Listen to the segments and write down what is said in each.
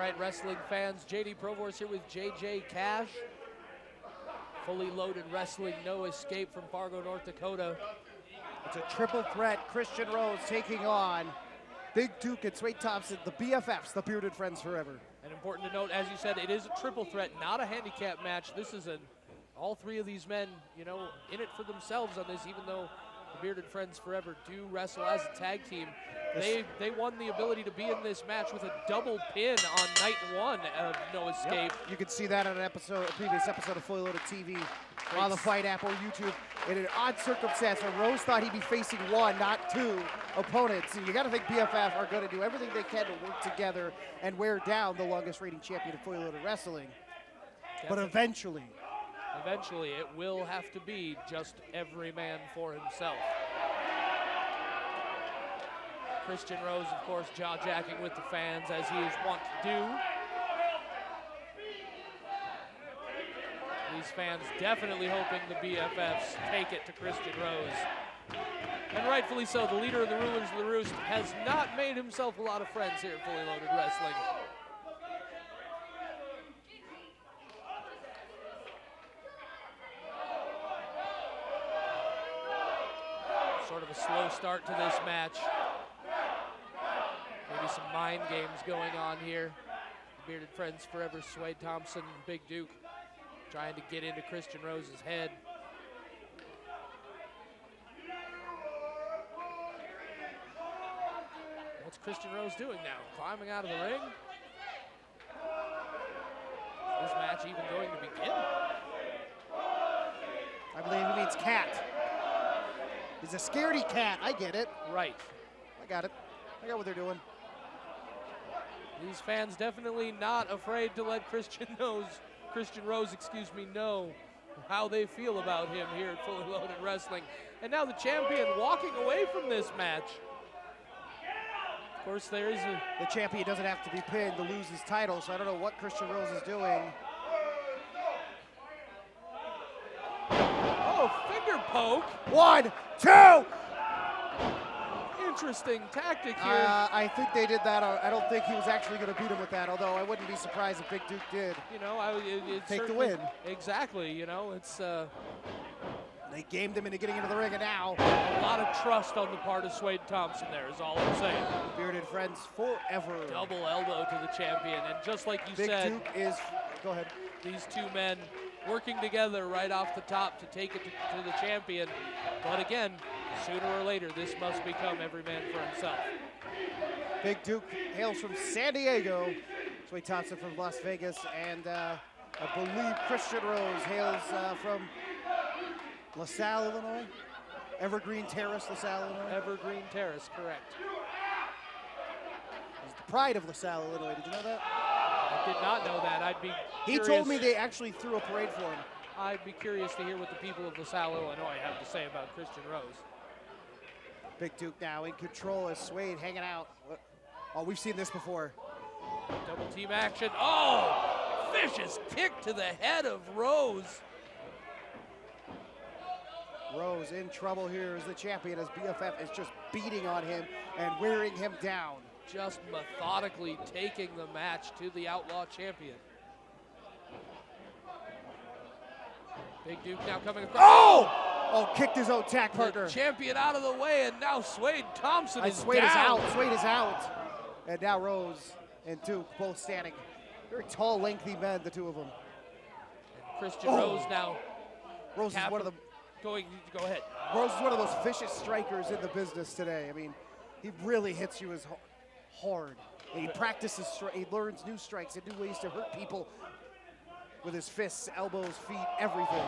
right, wrestling fans, JD Provorst here with JJ Cash. Fully loaded wrestling, no escape from Fargo, North Dakota. It's a triple threat. Christian Rose taking on Big Duke and Suede Thompson, the BFFs, the Bearded Friends Forever. And important to note, as you said, it is a triple threat, not a handicap match. This is all three of these men, you know, in it for themselves on this, even though the Bearded Friends Forever do wrestle as a tag team. They won the ability to be in this match with a double pin on night one of No Escape. Yep. You can see that on a previous episode of Fully Loaded TV on the Fight app or YouTube. In an odd circumstance where Rose thought he'd be facing one, not two opponents. And you got to think BFF are going to do everything they can to work together and wear down the longest reigning champion of Fully Loaded Wrestling. But eventually it will have to be just every man for himself. Christian Rose, of course, jaw-jacking with the fans as he is wont to do. These fans definitely hoping the BFFs take it to Christian Rose. And rightfully so, the leader of the Rulers of the Roost has not made himself a lot of friends here at Fully Loaded Wrestling. Sort of a slow start to this match. Maybe some mind games going on here. The Bearded Friends Forever, Suede Thompson, and Big Duke trying to get into Christian Rose's head. What's Christian Rose doing now? Climbing out of the ring? Is this match even going to begin? I believe he means cat. He's a scaredy cat. I get it. Right. I got it. I got what they're doing. These fans definitely not afraid to let Christian Rose, know how they feel about him here at Fully Loaded Wrestling. And now the champion walking away from this match. Of course, there is the champion doesn't have to be pinned to lose his title, so I don't know what Christian Rose is doing. Oh, finger poke. 1, 2. Interesting tactic here. I think they did that. I don't think he was actually going to beat him with that, although I wouldn't be surprised if Big Duke did. You know, take the win. Exactly, you know, it's... They gamed him into getting into the ring, and now... A lot of trust on the part of Suede Thompson there is all I'm saying. Bearded Friends Forever. Double elbow to the champion, and just like you Big said... Duke is... Go ahead. These two men working together right off the top to take it to the champion. But again, sooner or later, this must become every man for himself. Big Duke hails from San Diego. Suede Thompson from Las Vegas. And I believe Christian Rose hails from LaSalle, Illinois. Evergreen Terrace, LaSalle, Illinois. Evergreen Terrace, correct. He's the pride of LaSalle, Illinois. Did you know that? I did not know that. I'd be curious. He told me they actually threw a parade for him. I'd be curious to hear what the people of LaSalle, Illinois have to say about Christian Rose. Big Duke now in control as Suede hanging out. Oh, we've seen this before. Double team action. Oh, vicious kick to the head of Rose. Rose in trouble here as the champion, as BFF is just beating on him and wearing him down. Just methodically taking the match to the Outlaw champion. Big Duke now coming across. Oh! Oh, kicked his own tag partner. The champion out of the way, and now Suede Thompson is Suede down. is out. Suede is out. And now Rose and Duke both standing. Very tall, lengthy men, the two of them. And Christian Rose now. Rose is one of the... Go ahead. Rose is one of the most vicious strikers in the business today. I mean, he really hits you as hard. And he practices, he learns new strikes and new ways to hurt people with his fists, elbows, feet, everything.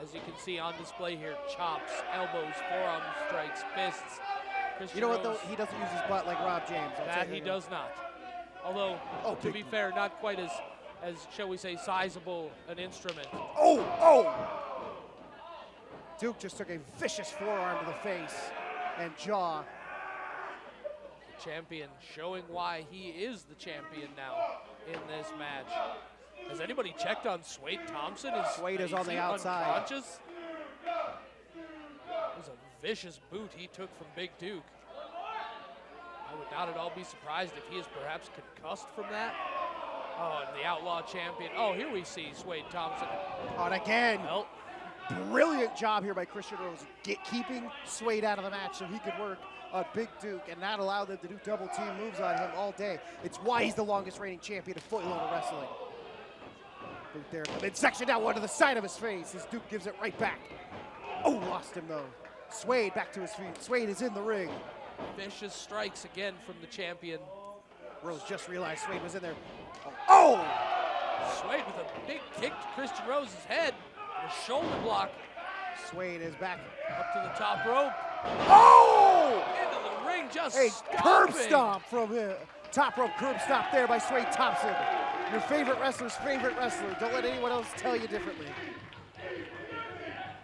As you can see on display here, chops, elbows, forearm strikes, fists. Christian you know what, Rose, though? He doesn't use his butt like Rob James. That he does not. Although, to be fair, not quite as, shall we say, sizable an instrument. Oh! Duke just took a vicious forearm to the face and jaw. The champion showing why he is the champion now in this match. Has anybody checked on Suede Thompson? Suede is on the outside. Unconscious? It was a vicious boot he took from Big Duke. I would not at all be surprised if he is perhaps concussed from that. Oh, and the Outlaw champion. Oh, here we see Suede Thompson. Oh, and again, Well, brilliant job here by Christian Rose, keeping Suede out of the match so he could work on Big Duke and not allow them to do double team moves on him all day. It's why he's the longest reigning champion of foot loader wrestling. Duke there, the midsection down one to the side of his face as Duke gives it right back. Oh, lost him though. Suede back to his feet. Suede is in the ring. vicious strikes again from the champion. Rose just realized Suede was in there. Oh! Suede with a big kick to Christian Rose's head. A shoulder block. Suede is back. Up to the top rope. Oh! Into the ring, just A stomping. curb stomp from him. Top rope curb stomp there by Suede Thompson. Your favorite wrestler's favorite wrestler. Don't let anyone else tell you differently.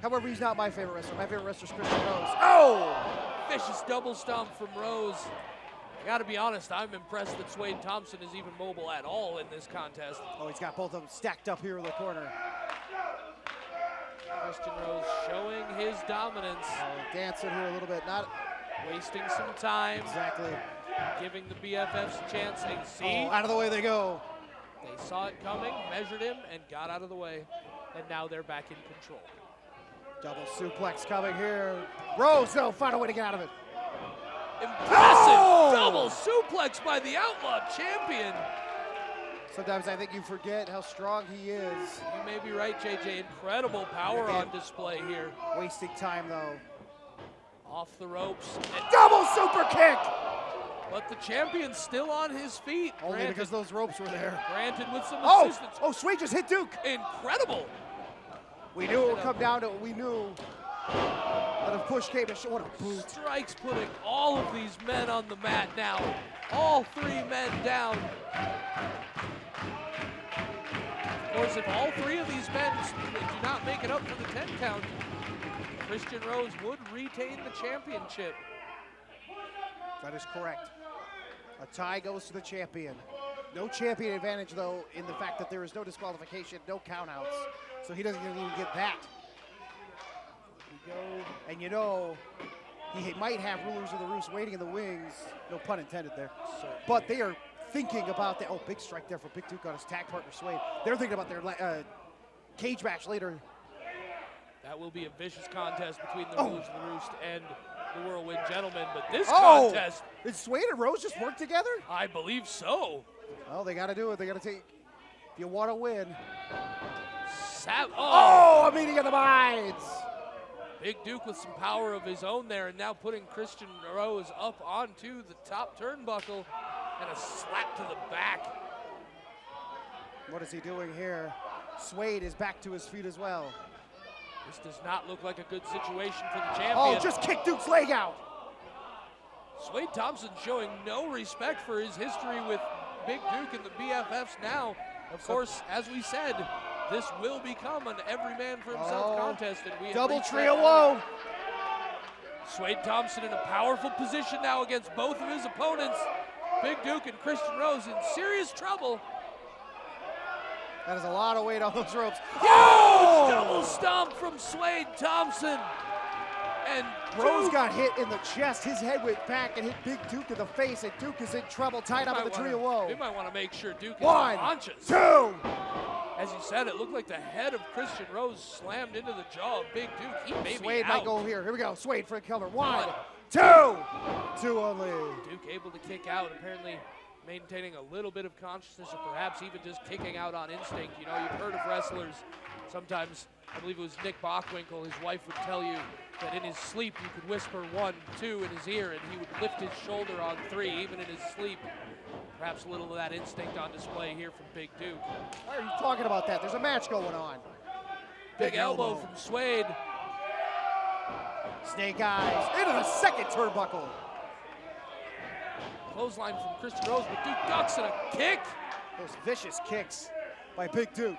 However, he's not my favorite wrestler. My favorite wrestler's Christian Rose. Oh! Vicious double stomp from Rose. I gotta be honest, I'm impressed that Suede Thompson is even mobile at all in this contest. Oh, he's got both of them stacked up here in the corner. Christian Rose showing his dominance. Dancing here a little bit, not Wasting some time. exactly. Giving the BFFs a chance. They see. Oh, out of the way they go. They saw it coming, measured him, and got out of the way. And now they're back in control. Double suplex coming here. Rose, though, find a way to get out of it. Impressive Oh! double suplex by the Outlaw champion. Sometimes I think you forget how strong he is. You may be right, JJ. Incredible power on display here. Wasting time, though. Off the ropes. And Double super kick! but the champion's still on his feet. Only because those ropes were there. Granted with some Oh! assistance. Oh, Suede just hit Duke. Incredible. We knew it would come down to it. We knew that if push came to shove. What a boot. Strikes putting all of these men on the mat now. All three men down. Of course, if all three of these men do not make it up for the 10 count, Christian Rose would retain the championship. That is correct. A tie goes to the champion. No champion advantage, though, in the fact that there is no disqualification, no countouts. So he doesn't even get that. We go, and you know, he might have rulers of the roost waiting in the wings. No pun intended there. But they are thinking about that. Oh, big strike there for Big Duke on his tag partner, Suede. They're thinking about their cage match later. That will be a vicious contest between the rulers of the roost and the Whirlwind Gentlemen. But this contest, did Suede and Rose just work together? I believe so. Well, they got to do it. They got to take. If you want to win. Oh! A meeting of the minds. Big Duke with some power of his own there, and now putting Christian Rose up onto the top turnbuckle, and a slap to the back. What is he doing here? Suede is back to his feet as well. This does not look like a good situation for the champion. Oh, just kick Duke's leg out. Suede Thompson showing no respect for his history with Big Duke and the BFFs now. Of course, as we said, this will become an every man for himself contest. And we double trio woe. Suede Thompson in a powerful position now against both of his opponents. Big Duke and Christian Rose in serious trouble. That is a lot of weight on those ropes. Oh! Double stomp from Suede Thompson. And Rose got hit in the chest. His head went back and hit Big Duke in the face, and Duke is in trouble, tied up in the trio woe. We might want to make sure Duke is One, conscious. two. As you said, it looked like the head of Christian Rose slammed into the jaw of Big Duke. He may Suede be out. might go here. Here we go. Suede for a cover. One, two. Two only. Duke able to kick out, apparently maintaining a little bit of consciousness, or perhaps even just kicking out on instinct. You know, you've heard of wrestlers. Sometimes, I believe it was Nick Bockwinkel, his wife would tell you that in his sleep you could whisper 1, 2 in his ear, and he would lift his shoulder on 3, even in his sleep. Perhaps a little of that instinct on display here from Big Duke. Why are you talking about that? There's a match going on. Big elbow from Suede. Snake eyes into the second turnbuckle. Clothesline from Christian Rose, but Duke ducks and a kick. Those vicious kicks by Big Duke.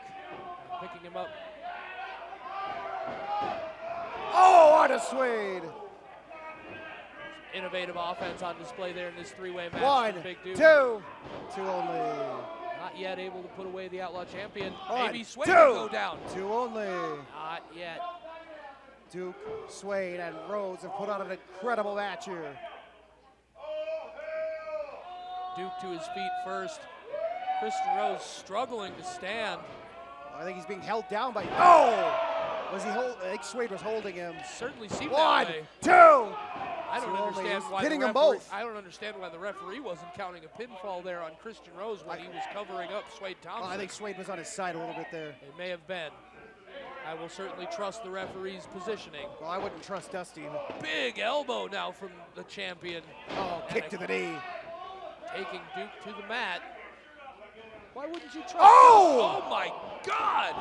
Picking him up. Oh, on a Suede. Innovative offense on display there in this three-way match. One, Big Duke. two. Two only. Not yet able to put away the Outlaw champion. One, Maybe Suede two. will go down. Two only. Not yet. Duke, Suede, and Rose have put on an incredible match here. Duke to his feet first. Christian Rose struggling to stand. I think he's being held down by. Oh! Was he hold? I think Suede was holding him. Certainly seemed One, that way. two. I don't understand why hitting the them referee, both. I don't understand why the referee wasn't counting a pinfall there on Christian Rose when he was covering up Suede Thompson. Well, I think Suede was on his side a little bit there. It may have been. I will certainly trust the referee's positioning. Well, I wouldn't trust Dusty. Big elbow now from the champion. Oh, kick to the knee. Taking Duke to the mat. Why wouldn't you trust Oh! Duke? Oh my God!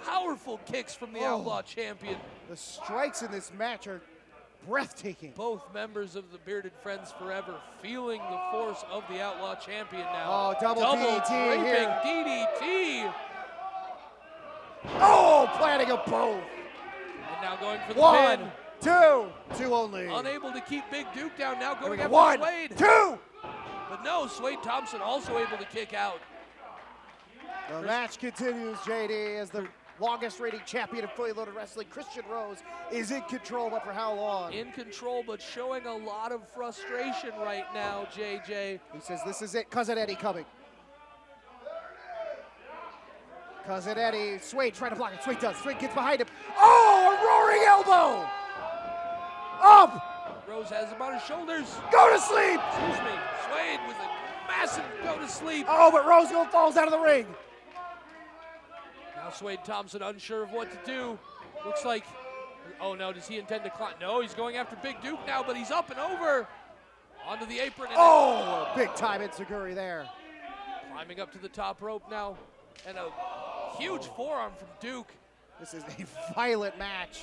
Powerful kicks from the Outlaw champion. The strikes in this match are breathtaking. Both members of the Bearded Friends Forever feeling the force of the Outlaw champion now. Oh, double DDT draping here. DDT. Oh, planting a both. And now going for the One, pin. two only. Unable to keep Big Duke down, now going after One, Suede. two. But no, Suede Thompson also able to kick out. The match continues, JD, as the longest reigning champion of fully loaded wrestling, Christian Rose, is in control, but for how long? In control, but showing a lot of frustration right now, JJ. He says this is it, Cousin Eddie coming. Cousin Eddie, Suede trying to block it, Suede does, Suede gets behind him. Oh, a roaring elbow! Up! Rose has him on his shoulders. Go to sleep! Excuse me, Suede with a massive go to sleep. Oh, but Rose falls out of the ring. Now Suede Thompson unsure of what to do. Looks like, oh no, does he intend to climb? No, he's going after Big Duke now, but he's up and over. Onto the apron. And oh, big time enziguri there. Climbing up to the top rope now. And a huge forearm from Duke. This is a violent match.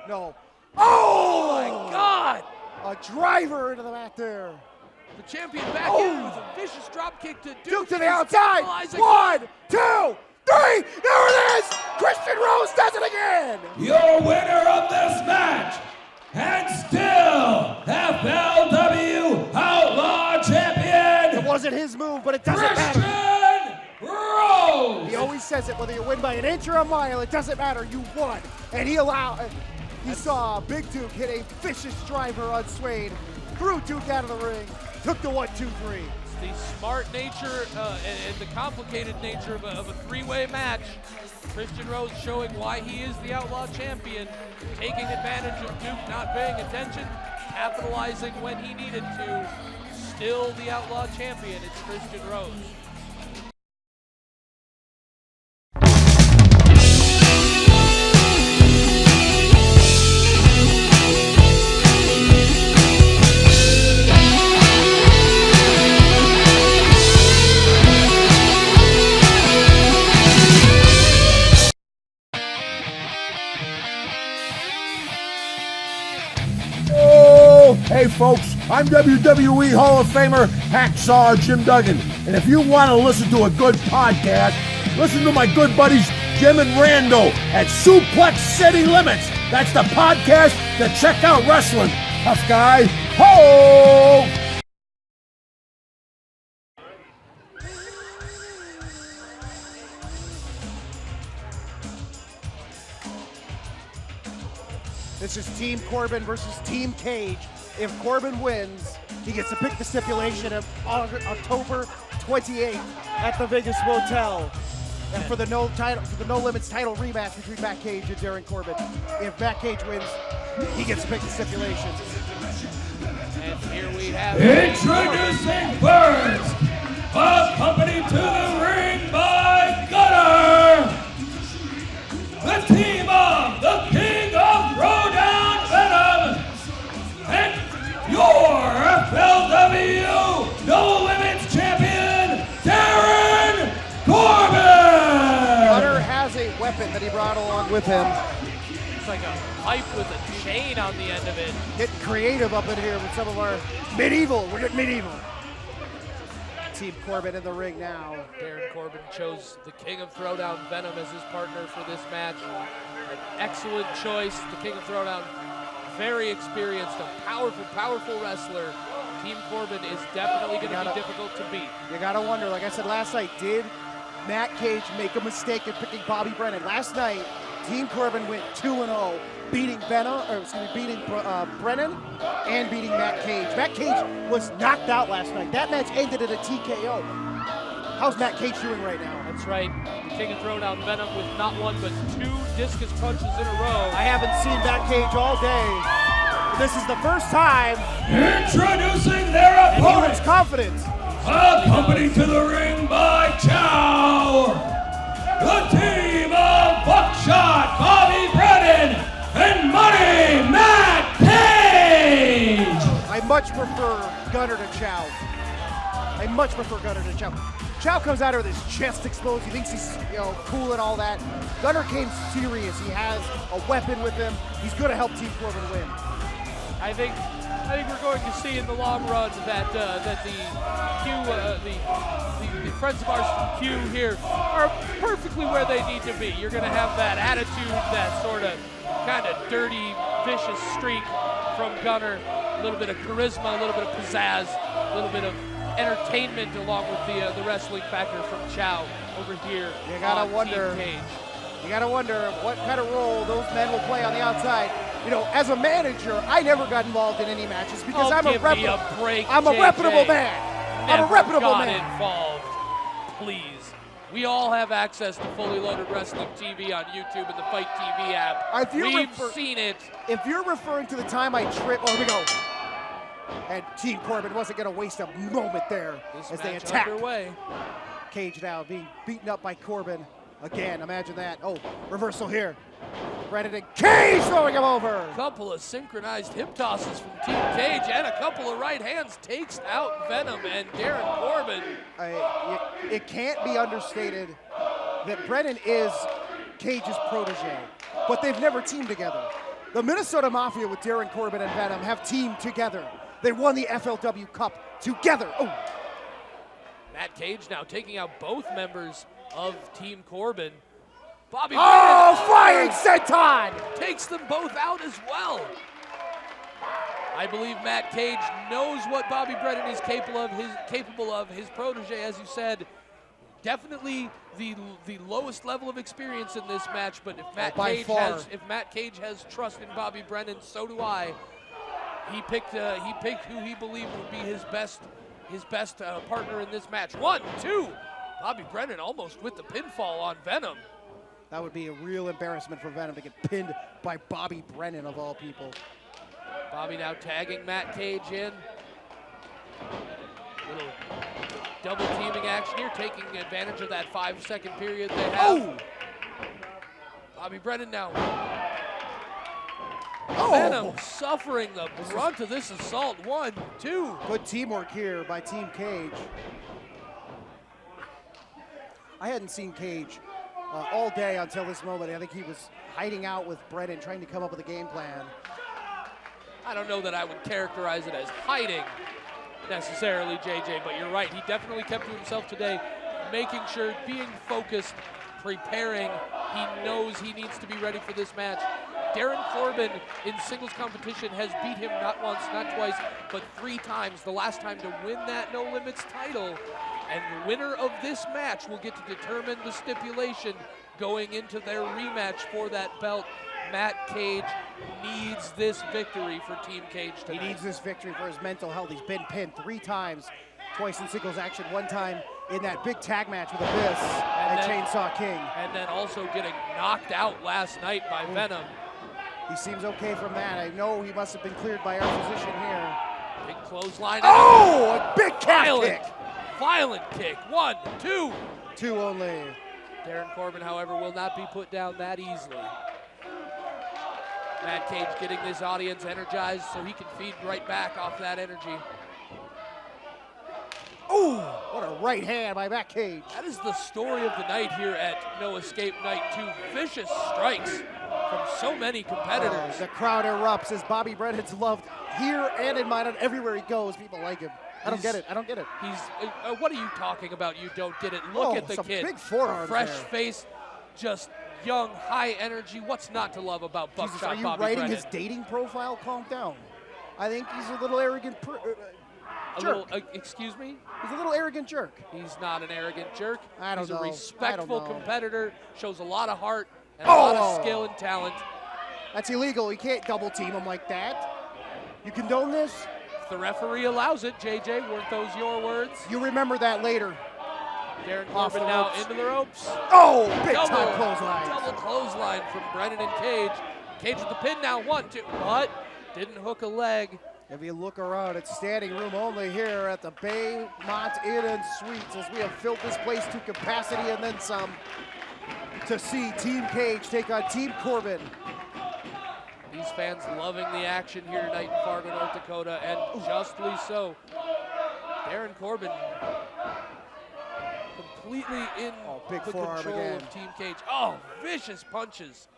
No. Oh my God! A driver into the mat there. The champion back in with a vicious drop kick to Duke. Duke to the outside. Stabilizing. 1, 2, 3. There it is. Christian Rose does it again. Your winner of this match, and still FLW Outlaw Champion. It wasn't his move, but it doesn't matter. Christian Rose. He always says it, whether you win by an inch or a mile, it doesn't matter. You won, and he saw Big Duke hit a vicious driver on Suede, threw Duke out of the ring, took the 1, 2, 3. The smart nature and the complicated nature of a three-way match. Christian Rose showing why he is the Outlaw champion, taking advantage of Duke not paying attention, capitalizing when he needed to. Still the Outlaw champion, it's Christian Rose. Hey folks, I'm WWE Hall of Famer Hacksaw Jim Duggan, and if you want to listen to a good podcast, listen to my good buddies Jim and Rando at Suplex City Limits. That's the podcast to check out wrestling. Tough guy, ho! This is Team Corbin versus Team Cage. If Corbin wins, he gets to pick the stipulation of October 28th at the Vegas Motel. And for the No Limits title rematch between Matt Cage and Darin Corbin. If Matt Cage wins, he gets to pick the stipulation. And here we have Introducing first, accompanied to the ring by Gunner, the team of the King of Throwdown Venom, and your FLW No Limits champion, Darin Corbin. Gunner has a weapon that he brought along with him. It's like a pipe with a chain on the end of it. Getting creative up in here with some of our medieval. We're getting medieval. Team Corbin in the ring now. Darin Corbin chose the King of Throwdown Venom as his partner for this match. An excellent choice. The King of Throwdown, very experienced, a powerful, powerful wrestler. Team Corbin is definitely going to be difficult to beat. You gotta wonder, like I said last night, did Matt Cage make a mistake in picking Bobby Brennan? Last night, Team Corbin went 2-0, beating Brennan and beating Matt Cage. Matt Cage was knocked out last night. That match ended in a TKO. How's Matt Cage doing right now? That's right. The King of Throwdown Venom with not one but 2 discus punches in a row. I haven't seen Matt Cage all day. This is the first time. Introducing their And he opponent, looks confident. accompanied to the ring by Chow, the team of Buckshot, Bobby Brennan, and Money Matt Cage. I much prefer Gunner to Chow. I much prefer Gunner to Chow. Chow comes out here with his chest exposed. He thinks he's, cool and all that. Gunner came serious. He has a weapon with him. He's going to help Team Corbin win. I think we're going to see in the long run that the friends of ours from Q here are perfectly where they need to be. You're going to have that attitude, that sort of kind of dirty, vicious streak from Gunner. A little bit of charisma, a little bit of pizzazz, a little bit of entertainment along with the wrestling factor from Chow over here. You gotta wonder. Team Cage. You gotta wonder what kind of role those men will play on the outside. As a manager, I never got involved in any matches because I'm a reputable man. I'm a reputable man. Involved, please. We all have access to fully loaded wrestling TV on YouTube and the Fight TV app. We've seen it. If you're referring to the time I tripped, here we go. And Team Corbin wasn't going to waste a moment there as they attack. Underway. Cage now being beaten up by Corbin. Again, imagine that. Oh, reversal here. Brennan and Cage throwing him over. Couple of synchronized hip tosses from Team Cage and a couple of right hands takes out Venom and Darin Corbin. It can't be understated that Brennan is Cage's protege, but they've never teamed together. The Minnesota Mafia with Darin Corbin and Venom have teamed together. They won the FLW Cup together. Oh. Matt Cage now taking out both members of Team Corbin. Bobby Brennan, flying senton! Takes them both out as well. I believe Matt Cage knows what Bobby Brennan is capable of. His protege, as you said, definitely the lowest level of experience in this match. But if Matt Cage has trust in Bobby Brennan, so do I. He picked who he believed would be his best partner in this match. 1, 2. Bobby Brennan almost with the pinfall on Venom. That would be a real embarrassment for Venom to get pinned by Bobby Brennan of all people. Bobby now tagging Matt Cage in. Little double teaming action here, taking advantage of that 5-second period they have. Oh! Bobby Brennan now. Oh! Venom suffering the brunt of this assault. 1, 2. Good teamwork here by Team Cage. I hadn't seen Cage all day until this moment. I think he was hiding out with Brennan, trying to come up with a game plan. I don't know that I would characterize it as hiding necessarily, JJ, but you're right. He definitely kept to himself today, making sure, being focused, preparing. He knows he needs to be ready for this match. Darin Corbin in singles competition has beat him not once, not twice, but 3 times. The last time to win that No Limits title. And the winner of this match will get to determine the stipulation going into their rematch for that belt. Matt Cage needs this victory for Team Cage tonight. He needs this victory for his mental health. He's been pinned 3 times, twice in singles action, 1 time in that big tag match with Abyss and Chainsaw King. And then also getting knocked out last night by Venom. He seems okay from that. I know he must have been cleared by our physician here. Big clothesline. Oh, a big calf kick. Violent kick. 1, 2. 2 only. Darin Corbin, however, will not be put down that easily. Matt Cage getting this audience energized so he can feed right back off that energy. Oh, what a right hand by Matt Cage. That is the story of the night here at No Escape Night 2. Vicious strikes from so many competitors. The crowd erupts as Bobby Brennan's loved here and in mind. Everywhere he goes, people like him. I don't get it. He's. What are you talking about? You don't get it. Look at the kid. Big forearms. Fresh face, just young, high energy. What's not to love about Buckshot Bobby Brennan? Are you writing his dating profile? Calm down. I think he's a little arrogant jerk. Excuse me? He's a little arrogant jerk. He's not an arrogant jerk. He's a respectful competitor. Shows a lot of heart and a lot of skill and talent. That's illegal. You can't double team him like that. You condone this? If the referee allows it, JJ, weren't those your words? You remember that later. Darin Off Corbin the now ropes. into the ropes. Oh, big time clothesline. Double clothesline from Brennan and Cage. Cage with the pin now, 1, 2, but didn't hook a leg. If you look around, it's standing room only here at the Baymont Inn and Suites as we have filled this place to capacity and then some to see Team Cage take on Team Corbin. These fans loving the action here tonight in Fargo, North Dakota, and justly so. Darin Corbin completely in big the forearm control again. of Team Cage. Oh, vicious punches.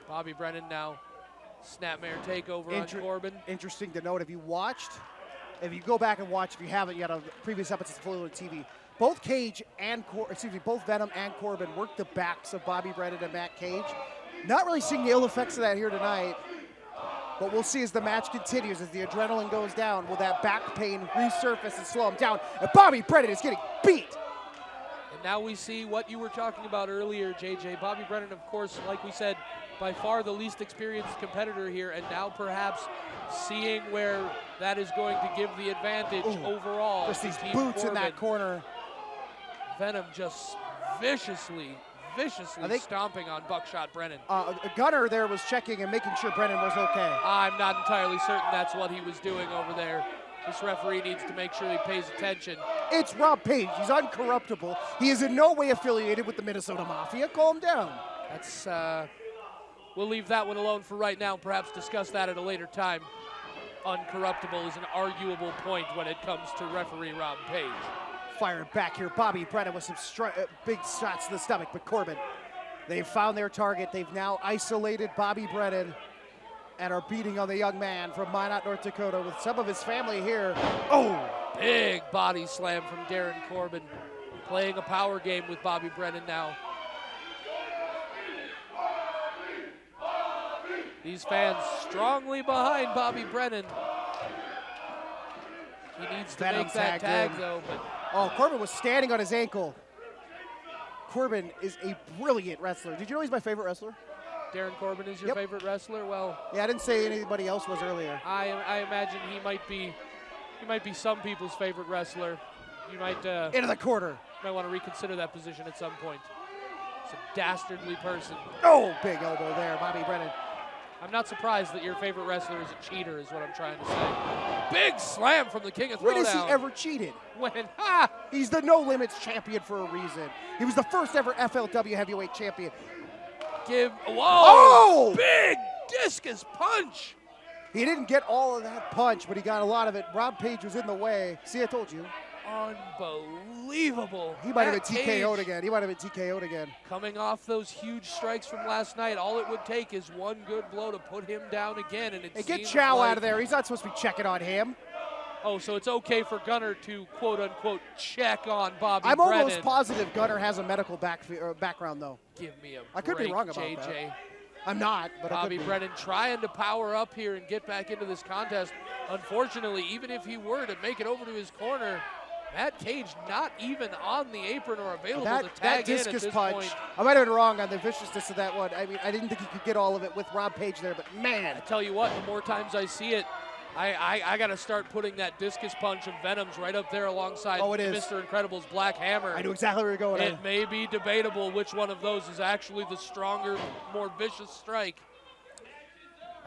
Bobby Brennan now snapmare takeover on Corbin. Interesting to note, if you go back and watch, if you haven't yet on previous episodes of Fully Loaded TV, both both Venom and Corbin worked the backs of Bobby Brennan and Matt Cage. Not really seeing the ill effects of that here tonight, but we'll see as the match continues, as the adrenaline goes down, will that back pain resurface and slow him down? And Bobby Brennan is getting beat. And now we see what you were talking about earlier, JJ. Bobby Brennan, of course, like we said, by far the least experienced competitor here, and now perhaps seeing where that is going to give the advantage overall. Just these Team boots Corbin. in that corner. Venom just viciously stomping on Buckshot Brennan. Gunner there was checking and making sure Brennan was okay. I'm not entirely certain that's what he was doing over there. This referee needs to make sure he pays attention. It's Rob Page. He's uncorruptible. He is in no way affiliated with the Minnesota Mafia. Calm down. That's, we'll leave that one alone for right now. Perhaps discuss that at a later time. Uncorruptible is an arguable point when it comes to referee Rob Page. Firing back here, Bobby Brennan with some big shots to the stomach, but Corbin, they've found their target. They've now isolated Bobby Brennan and are beating on the young man from Minot, North Dakota with some of his family here. Oh! Big body slam from Darin Corbin, playing a power game with Bobby Brennan now. These fans strongly behind Bobby Brennan. He needs to make that tag though. But oh, Corbin was standing on his ankle. Corbin is a brilliant wrestler. Did you know he's my favorite wrestler? Darin Corbin is your favorite wrestler? Well, yeah, I didn't say anybody else was earlier. I imagine he might be some people's favorite wrestler. You might into the quarter. Might want to reconsider that position at some point. It's a dastardly person. Oh, big elbow there, Bobby Brennan. I'm not surprised that your favorite wrestler is a cheater, is what I'm trying to say. Big slam from the King of Throwdown. When has he ever cheated? When? He's the No Limits champion for a reason. He was the first ever FLW heavyweight champion. Whoa! Big discus punch. He didn't get all of that punch, but he got a lot of it. Rob Page was in the way. See, I told you. Unbelievable. He might have been TKO'd again. He might have been TKO'd again. Coming off those huge strikes from last night, all it would take is one good blow to put him down again. And get Chow out of there. He's not supposed to be checking on him. Oh, so it's okay for Gunner to quote-unquote check on Bobby I'm Brennan. almost positive Gunner has a medical background, though. Give me a I could be wrong about JJ. that. I'm not, but Bobby Brennan trying to power up here and get back into this contest. Unfortunately, even if he were to make it over to his corner, Matt Cage not even on the apron or available to tag in at this point. I might have been wrong on the viciousness of that one. I mean, I didn't think he could get all of it with Rob Page there, but man. I tell you what, the more times I see it, I got to start putting that discus punch of Venom's right up there alongside Mr. Incredible's Black Hammer. I knew exactly where you're going. It may be debatable which one of those is actually the stronger, more vicious strike.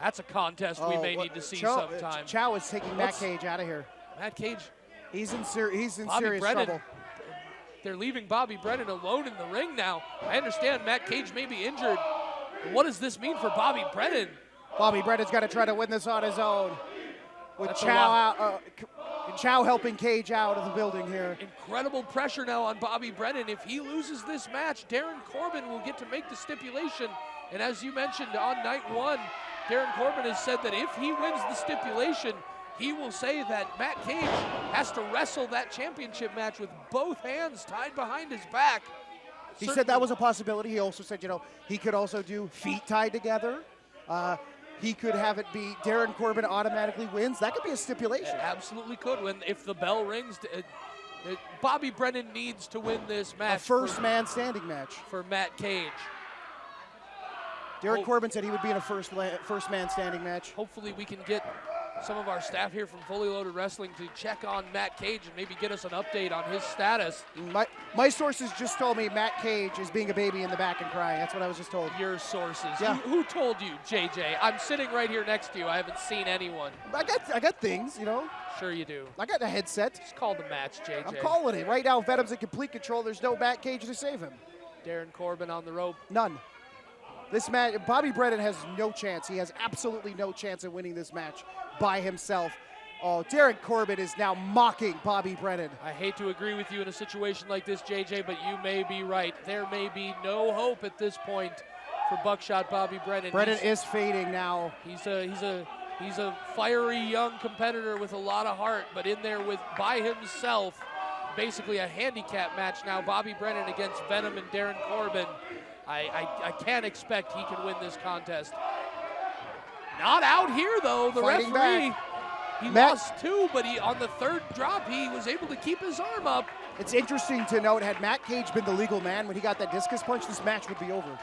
That's a contest we may need to see sometime. Chow is taking Matt Cage out of here. Matt Cage. He's in serious trouble. They're leaving Bobby Brennan alone in the ring now. I understand Matt Cage may be injured, but what does this mean for Bobby Brennan? Bobby Brennan's got to try to win this on his own. With Chow helping Cage out of the building here. Incredible pressure now on Bobby Brennan. If he loses this match, Darin Corbin will get to make the stipulation. And as you mentioned on night one, Darin Corbin has said that if he wins the stipulation, he will say that Matt Cage has to wrestle that championship match with both hands tied behind his back. He said that was a possibility. He also said, he could also do feet tied together. He could have it be Darin Corbin automatically wins. That could be a stipulation. It absolutely could. If the bell rings, Bobby Brennan needs to win this match. A first man standing match. For Matt Cage. Darin Corbin said he would be in a first man standing match. Hopefully we can get some of our staff here from Fully Loaded Wrestling to check on Matt Cage and maybe get us an update on his status. My sources just told me Matt Cage is being a baby in the back and crying. That's what I was just told. Your sources. Yeah. Who told you, JJ? I'm sitting right here next to you. I haven't seen anyone. I got things, you know. Sure you do. I got a headset. Just call the match, JJ. I'm calling it. Right now, Venom's in complete control. There's no Matt Cage to save him. Darin Corbin on the rope. None. This match, Bobby Brennan has no chance. He has absolutely no chance of winning this match by himself. Oh, Darin Corbin is now mocking Bobby Brennan. I hate to agree with you in a situation like this, JJ, but you may be right. There may be no hope at this point for Buckshot Bobby Brennan. Brennan is fading now. He's a fiery young competitor with a lot of heart, but in there by himself, basically a handicap match now. Bobby Brennan against Venom and Darin Corbin. I can't expect he can win this contest. Not out here though. The Fighting referee. back. He lost two, but on the third drop, he was able to keep his arm up. It's interesting to note, had Matt Cage been the legal man when he got that discus punch, this match would be over.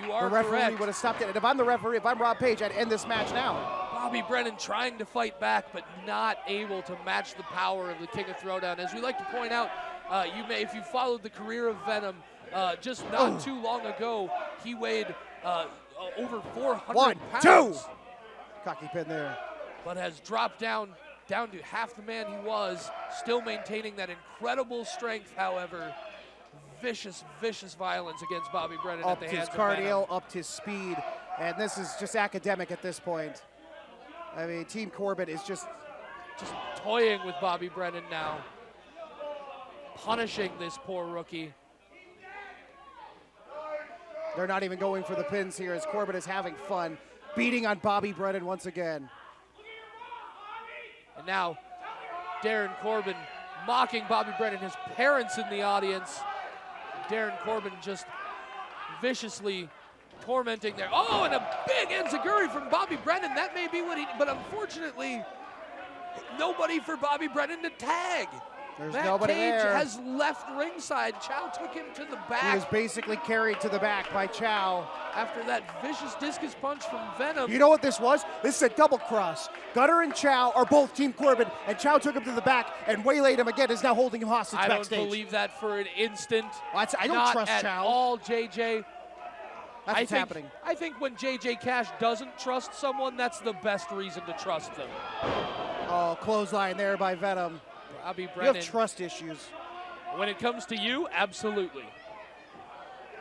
You are correct. The referee correct. would have stopped it. And if I'm the referee, if I'm Rob Page, I'd end this match now. Bobby Brennan trying to fight back, but not able to match the power of the King of Throwdown. As we like to point out, if you followed the career of Venom, just not too long ago, he weighed over 400 1, pounds. 2. Cocky pin there. But has dropped down to half the man he was, still maintaining that incredible strength, however. Vicious, vicious violence against Bobby Brennan at the hands of Venom. Upped his cardio, upped his speed, and this is just academic at this point. I mean, Team Corbin is just toying with Bobby Brennan now, punishing this poor rookie. They're not even going for the pins here as Corbin is having fun, beating on Bobby Brennan once again. And now, Darin Corbin mocking Bobby Brennan, his parents in the audience. Darin Corbin just viciously tormenting there. Oh, and a big enziguri from Bobby Brennan. That may be what but unfortunately, nobody for Bobby Brennan to tag. There's Matt nobody Cage there. has left ringside. Chow took him to the back. He was basically carried to the back by Chow. After that vicious discus punch from Venom. You know what this was? This is a double cross. Gunner and Chow are both Team Corbin, and Chow took him to the back and waylaid him again, is now holding him hostage backstage. I don't believe that for an instant. I don't Not trust at Chow. all, JJ. That's what's happening. I think when JJ Cash doesn't trust someone, that's the best reason to trust them. Oh, clothesline there by Venom. Bobby Brennan. You have trust issues. When it comes to you, absolutely.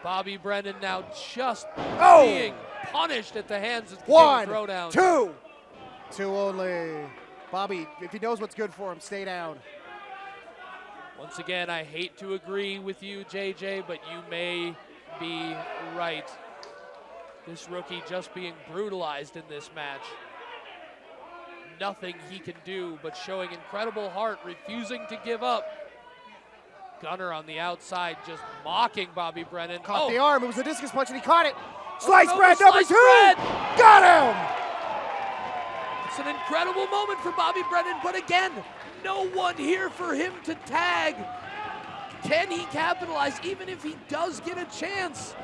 Bobby Brennan now just being punished at the hands of the King of Throwdown. 1, 2. 2 only. Bobby, if he knows what's good for him, stay down. Once again, I hate to agree with you, JJ, but you may be right. This rookie just being brutalized in this match. Nothing he can do but showing incredible heart, refusing to give up. Gunner on the outside just mocking Bobby Brennan. Caught the arm. It was a discus punch, and he caught it. Slice no, bread slice number 2. bread. Got him. It's an incredible moment for Bobby Brennan, but again, no one here for him to tag. Can he capitalize? Even if he does get a chance,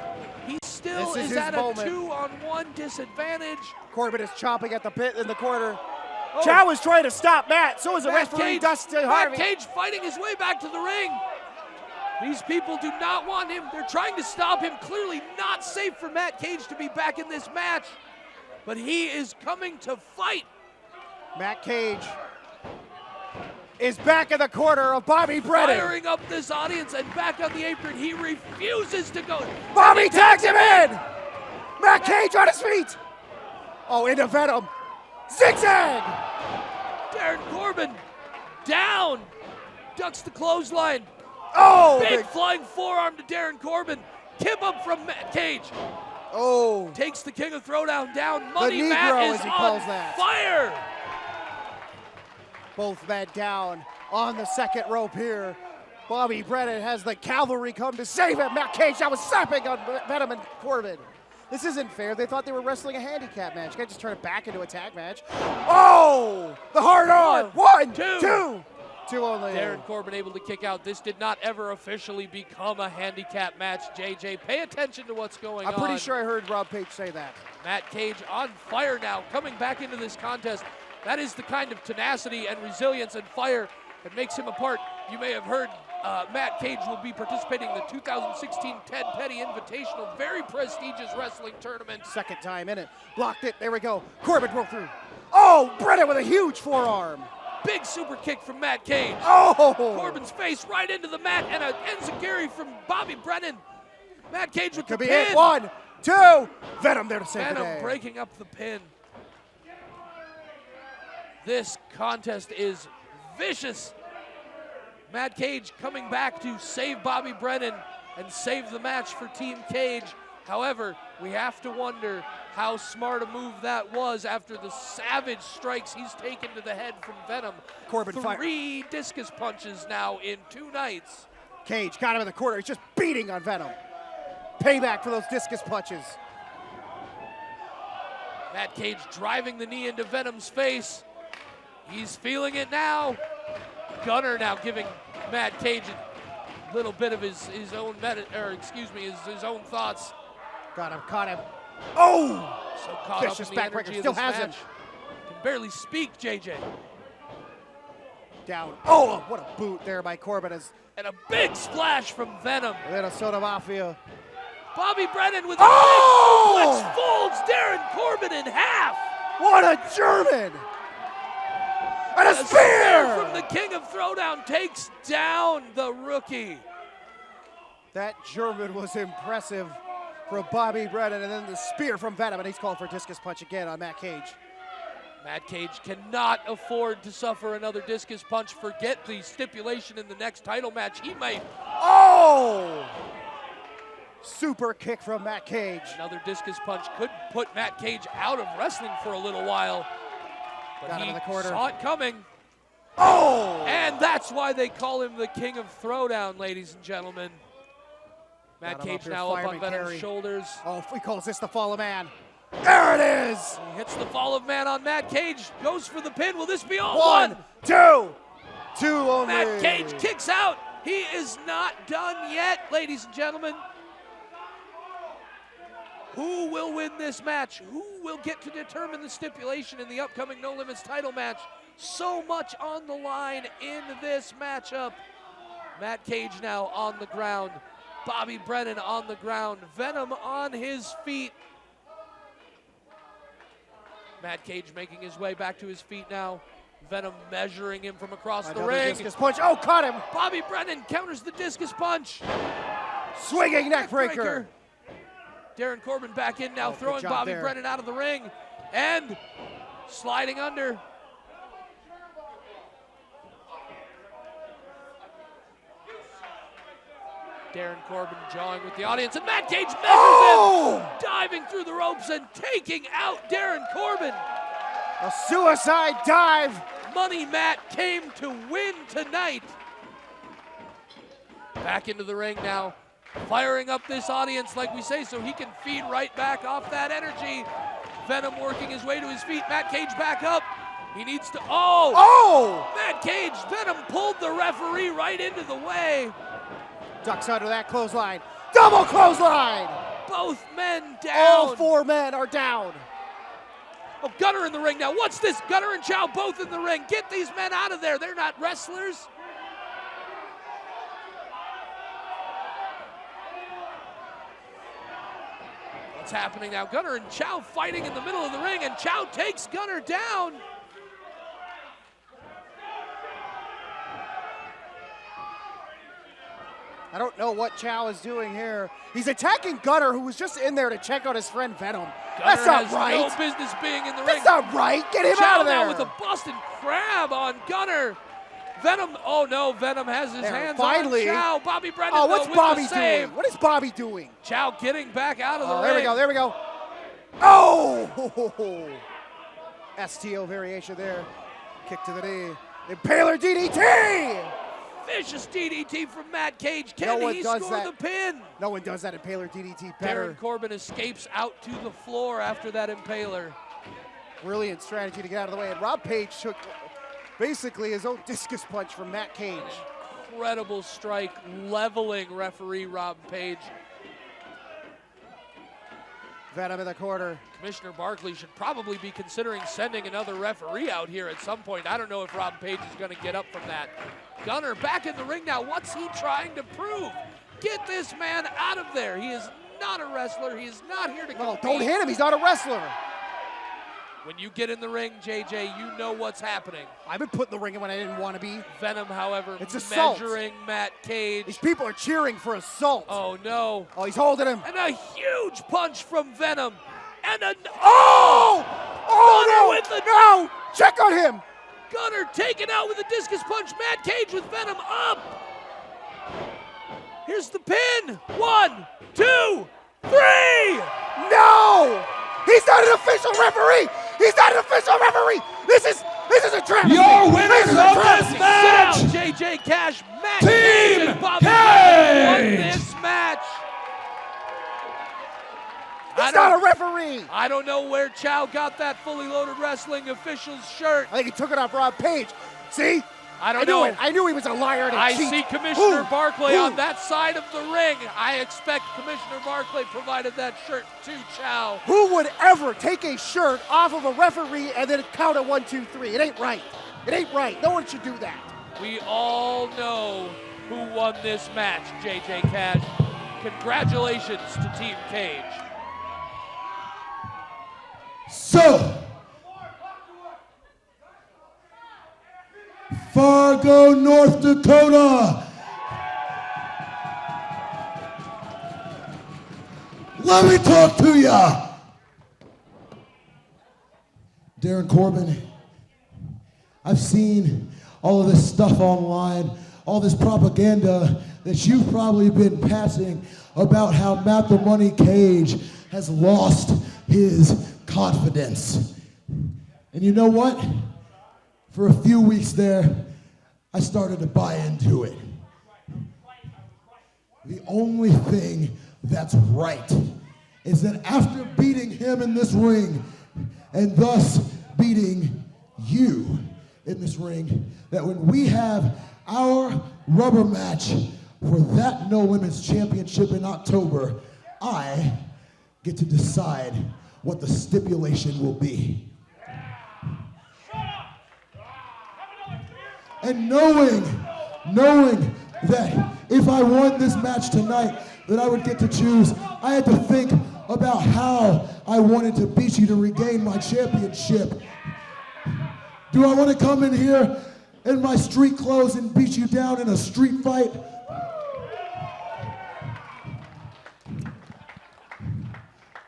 he still is at a 2-on-1 disadvantage. Corbin is chomping at the pit in the corner. Chow is trying to stop Matt. So is the referee, Dustin Harvey. Matt Cage fighting his way back to the ring. These people do not want him. They're trying to stop him. Clearly not safe for Matt Cage to be back in this match. But he is coming to fight. Matt Cage is back in the corner of Bobby Brennan. Firing up this audience and back on the apron. He refuses to go. Bobby tags him in. Matt Cage on his feet. Oh, into Venom. Zigzag! Darin Corbin down. Ducks the clothesline. Oh! Big flying forearm to Darin Corbin. Tip up from Matt Cage. Oh. Takes the King of Throwdown down. Money Negro, Matt is as he on calls that. fire. Both men down on the second rope here. Bobby Brennan has the cavalry come to save him. Matt Cage now was slapping on Venom and Corbin. This isn't fair. They thought they were wrestling a handicap match. You can't just turn it back into a tag match. Oh! The hard arm. 1, 2. 2 only. Darin Corbin able to kick out. This did not ever officially become a handicap match. JJ, pay attention to what's going on. I'm pretty sure I heard Rob Page say that. Matt Cage on fire now, coming back into this contest. That is the kind of tenacity and resilience and fire that makes him apart. You may have heard Matt Cage will be participating in the 2016 Ted Petty Invitational, very prestigious wrestling tournament. Second time in it. Blocked it. There we go. Corbin broke through. Oh, Brennan with a huge forearm. Big super kick from Matt Cage. Oh! Corbin's face right into the mat, and an enziguri from Bobby Brennan. Matt Cage with Could the be pin. it. 1, 2. Venom there to save the day. Venom breaking up the pin. This contest is vicious. Matt Cage coming back to save Bobby Brennan and save the match for Team Cage. However, we have to wonder how smart a move that was after the savage strikes he's taken to the head from Venom. Corbin 3 discus punches now in 2 nights. Cage got him in the corner. He's just beating on Venom. Payback for those discus punches. Matt Cage driving the knee into Venom's face. He's feeling it now. Gunner now giving Matt Cage a little bit of his own his own thoughts. Got him, caught him. Oh! So caught Vicious up in the backbreaker, energy of still this has match. him. Can barely speak, JJ. Down. Oh, what a boot there by Corbin. And a big splash from Venom. Minnesota Mafia. Bobby Brennan with a Oh! big suplex folds Darin Corbin in half. What a German! And a spear! From the King of Throwdown takes down the rookie. That German was impressive for Bobby Brennan, and then the spear from Venom, and he's called for a discus punch again on Matt Cage. Matt Cage cannot afford to suffer another discus punch. Forget the stipulation in the next title match. He might. Oh! Super kick from Matt Cage. Another discus punch could put Matt Cage out of wrestling for a little while. But Got him he in the corner. saw it coming. Oh! And that's why they call him the King of Throwdown, ladies and gentlemen. Matt Got him Cage up here, now up on fireman Venom's carry. shoulders. Oh, he calls this the Fall of Man. There it is! He hits the Fall of Man on Matt Cage. Goes for the pin. Will this be all? 1, 2. 2 only. Matt Cage kicks out. He is not done yet, ladies and gentlemen. Who will win this match? Who will get to determine the stipulation in the upcoming No Limits title match? So much on the line in this matchup. Matt Cage now on the ground. Bobby Brennan on the ground. Venom on his feet. Matt Cage making his way back to his feet now. Venom measuring him from across the ring. Discus punch. Oh, caught him. Bobby Brennan counters the discus punch. Swinging neck breaker. Darin Corbin back in now, good throwing job Bobby there. Brennan out of the ring and sliding under. Darin Corbin jawing with the audience, and Matt Cage measures him, diving through the ropes and taking out Darin Corbin. A suicide dive. Money Matt came to win tonight. Back into the ring now, firing up this audience like we say so he can feed right back off that energy. Venom working his way to his feet. Matt Cage back up. He needs to, Matt Cage, Venom pulled the referee right into the way. Ducks under that clothesline. Double clothesline. Both men down. All 4 men are down. Oh, Gunner in the ring now. What's this? Gunner and Chow both in the ring. Get these men out of there. They're not wrestlers. What's happening now? Gunner and Chow fighting in the middle of the ring, and Chow takes Gunner down. I don't know what Chow is doing here. He's attacking Gunner, who was just in there to check out his friend Venom. That's not has right. no business being in the ring. That's not right. Get him Chow out of there. now with a Boston Crab on Gunner. Venom, oh no, Venom has his hands finally. on Chow. Bobby Brennan, Oh, what's with Bobby the save. doing? What is Bobby doing? Chow getting back out of the ring. There we go, there we go. Oh! STO variation there. Kick to the knee. Impaler DDT! Vicious DDT from Matt Cage. Can No one he does score that. the pin? No one does that Impaler DDT Darin better. Corbin escapes out to the floor after that Impaler. Brilliant strategy to get out of the way. And Rob Page took basically his own discus punch from Matt Cage. Incredible strike, leveling referee Rob Page. Venom in the corner. Commissioner Barkley should probably be considering sending another referee out here at some point. I don't know if Rob Page is going to get up from that. Gunner back in the ring now. What's he trying to prove? Get this man out of there. He is not a wrestler. He is not here to compete. No, don't hit him. He's not a wrestler. When you get in the ring, JJ, you know what's happening. I've been put in the ring when I didn't want to be. Venom, however, it's assault. Measuring Matt Cage. These people are cheering for assault. Oh, no. Oh, he's holding him. And a huge punch from Venom. And a... Oh! Oh, Gunner no! with the... No! Check on him! Gunner taken out with a discus punch. Matt Cage with Venom up. Here's the pin. 1, 2, 3. No! He's not an official referee! He's not an official referee! This is a travesty! Your winners of this match, JJ Cash, Matt Team Cage, and Bobby Cage. won this match. He's not a referee! I don't know where Chow got that fully loaded wrestling official's shirt. I think he took it off Rob Page. See? I don't know. I knew he was a liar and a I cheat. see Commissioner Barkley Who? on that side of the ring. I expect Commissioner Barkley provided that shirt to Chow. Who would ever take a shirt off of a referee and then count a 1, 2, 3? It ain't right. It ain't right. No one should do that. We all know who won this match, JJ Cash. Congratulations to Team Cage. So, Fargo, North Dakota. Let me talk to ya. Darin Corbin, I've seen all of this stuff online, all this propaganda that you've probably been passing about how Matt the Money Cage has lost his confidence. And you know what? For a few weeks there, I started to buy into it. The only thing that's right is that after beating him in this ring, and thus beating you in this ring, that when we have our rubber match for that No Limits Championship in October, I get to decide what the stipulation will be. And knowing that if I won this match tonight, that I would get to choose, I had to think about how I wanted to beat you to regain my championship. Do I want to come in here in my street clothes and beat you down in a street fight?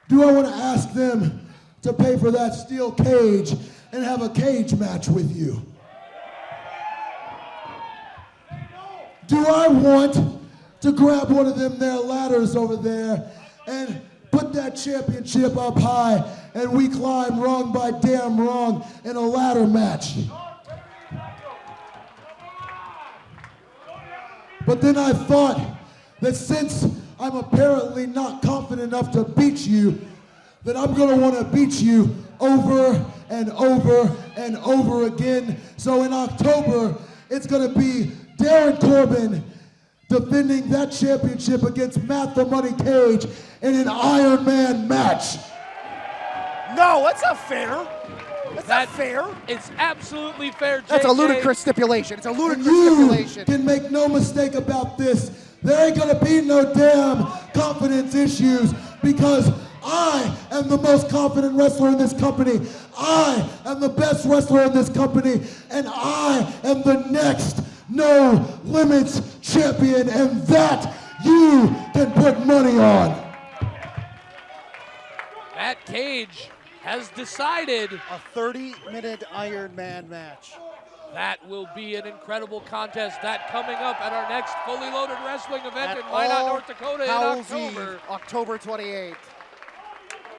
Do I want to ask them to pay for that steel cage and have a cage match with you? Do I want to grab one of them there ladders over there and put that championship up high and we climb rung by damn rung in a ladder match? But then I thought that since I'm apparently not confident enough to beat you, that I'm gonna wanna beat you over and over and over again. So in October, it's gonna be Darin Corbin defending that championship against Matt the Money Cage in an Iron Man match. No, that's not fair. That's not fair. It's absolutely fair, JJ. That's a ludicrous stipulation. It's a ludicrous You stipulation. can make no mistake about this. There ain't gonna be no damn confidence issues because I am the most confident wrestler in this company. I am the best wrestler in this company, and I am the next No Limits champion, and that you can put money on. Matt Cage has decided A 30-minute Iron Man match. that will be an incredible contest. That coming up at our next fully loaded wrestling event At in Minot, All North Dakota in Hallows Eve, October. October 28th.